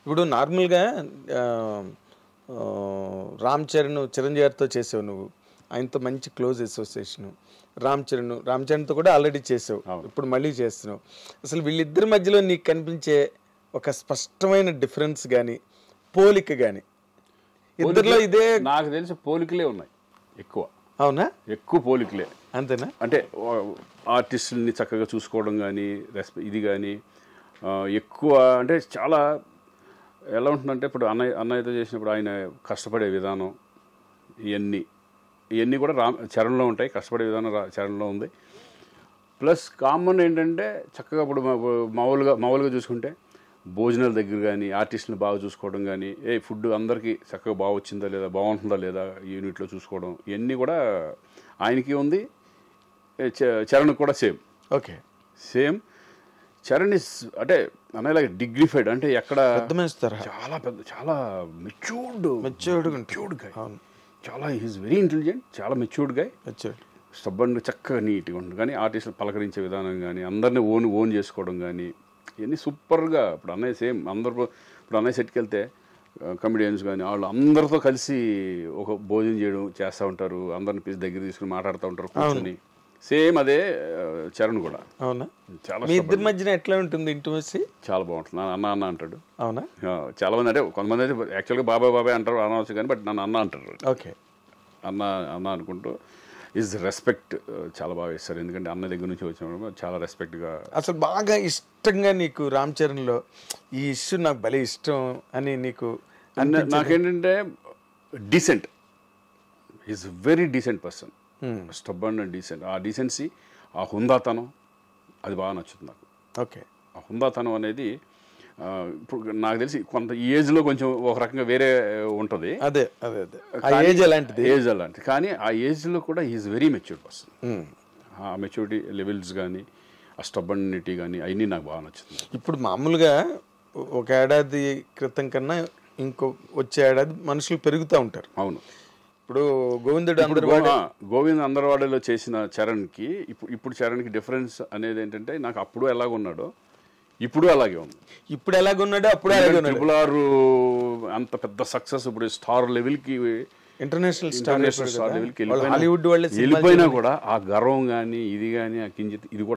ఇప్పుడు నార్మల్గా ఆహ్, రామ్ చరణ్, చిరంజీవి గారితో చేసావు నువ్వు. ఆయనతో మంచి క్లోజ్ అసోసియేషను. రామ్ చరణ్‌తో కూడా ఆల్రెడీ చేసావు. ఇప్పుడు మళ్ళీ చేస్తున్నావు. అసలు వీళ్ళిద్దరి మధ్యలో నీకు కనిపించే ఒక స్పష్టమైన డిఫరెన్స్ గాని, పోలిక గాని ఇద్దరిలో ఇదే నాకు తెలిసి పోలికలే ఉన్నాయి ఎక్కువ. అవునా? ఎక్కువ పోలికలే. అంతేనా? అంటే ఆర్టిస్టుల్ని చక్కగా చూసుకోవడం కానీ ఇది కానీ ఎక్కువ అంటే చాలా ఎలా ఉంటుందంటే ఇప్పుడు అన్నయ్యతో చేసినప్పుడు ఆయన కష్టపడే విధానం ఇవన్నీ కూడా చరణ్లో ఉంటాయి. కష్టపడే విధానం చరణ్లో ఉంది. ప్లస్ కామన్ ఏంటంటే చక్కగా ఇప్పుడు మామూలుగా చూసుకుంటే భోజనాల దగ్గర కానీ ఆర్టిస్టుని బాగా చూసుకోవడం కానీ ఫుడ్ అందరికీ చక్కగా బాగా వచ్చిందా లేదా బాగుంటుందా లేదా యూనిట్లో చూసుకోవడం ఇవన్నీ కూడా ఆయనకి ఉంది. చరణ్ కూడా same. Okay, same. Charan is అంటే అనేలాగా డిగ్నిఫైడ్, అంటే ఎక్కడ చాలా పెద్ద, చాలా మెచ్యూర్డ్ గాయ్. చాలా ఈజ్ వెరీ ఇంటెలిజెంట్, చాలా మెచ్యూర్డ్ గాయ్. స్టబ్బన్ చక్కగా నీట్గా ఉంటుంది. కానీ ఆర్టిస్టులు పలకరించే విధానం కానీ అందరినీ ఓన్ చేసుకోవడం కానీ ఇవన్నీ సూపర్గా. ఇప్పుడు అన్నయ్య సేమ్ ఇప్పుడు అన్నయ్య సెట్కి వెళ్తే కమెడియన్స్ కానీ వాళ్ళు అందరితో కలిసి ఒక భోజనం చేయడం చేస్తూ ఉంటారు. అందరిని దగ్గర తీసుకుని మాట్లాడుతూ ఉంటారు కూర్చొని. సేమ్ అదే చరణ్ కూడా. అవునా? చాలా ఇద్దరి మధ్యన ఎట్లా ఉంటుంది ఇంటిమసీ? చాలా బాగుంటుంది. అన్న అంటాడు. అవునా? చాలా మంది అంటే కొంతమంది అయితే యాక్చువల్గా బాబాయ్ అంటారు అనవచ్చు కానీ బట్ నన్ను అన్న అంటారు. ఓకే, అన్న అనుకుంటూ ఈజ్ రెస్పెక్ట్ చాలా బాగా ఇస్తారు. ఎందుకంటే అన్న దగ్గర నుంచి వచ్చినప్పుడు చాలా రెస్పెక్ట్గా. అసలు బాగా ఇష్టంగా నీకు రామ్ చరణ్లో ఈ ఇష్యూ నాకు భలే ఇష్టం అని నీకు నాకేంటంటే decent, is very decent person. Stubborn and decent. ఆ డీసెన్సీ, ఆ హుందాతనం అది బాగా నచ్చుతుంది నాకు. ఓకే, ఆ హుందాతనం అనేది ఇప్పుడు నాకు తెలిసి కొంత ఏజ్లో కొంచెం ఒక రకంగా వేరే ఉంటుంది. అదే ఏజ్ అలాంటిది. కానీ ఆ ఏజ్లో కూడా ఈజ్ వెరీ మెచ్యూర్డ్ పర్సన్. ఆ మెచ్యూరిటీ లెవెల్స్ కానీ ఆ స్టబ్బనిటీ కానీ అవన్నీ నాకు బాగా నచ్చుతుంది. ఇప్పుడు మామూలుగా ఒక ఏడాది క్రితం కన్నా ఇంకో వచ్చే ఏడాది మనుషులు పెరుగుతూ ఉంటారు. అవును. ఇప్పుడు గోవింద్ అందరవాడలో చేసిన చరణ్కి ఇప్పుడు చరణ్కి డిఫరెన్స్ అనేది ఏంటంటే నాకు అప్పుడు ఎలాగున్నాడో ఇప్పుడు అలాగే ఉంది. ఇప్పుడు ఎలాగున్నాడో అప్పుడు అలాగే ఉన్నాడు. ట్రిపుల్ ఆర్ అంత పెద్ద సక్సెస్ ఇప్పుడు స్టార్ లెవెల్కి, ఇంటర్నేషనల్ స్టార్ లెవెల్కి హాలీవుడ్ వెళ్ళిపోయినా కూడా ఆ గర్వం కానీ ఇది కానీ ఆ కించిత్ ఇది కూడా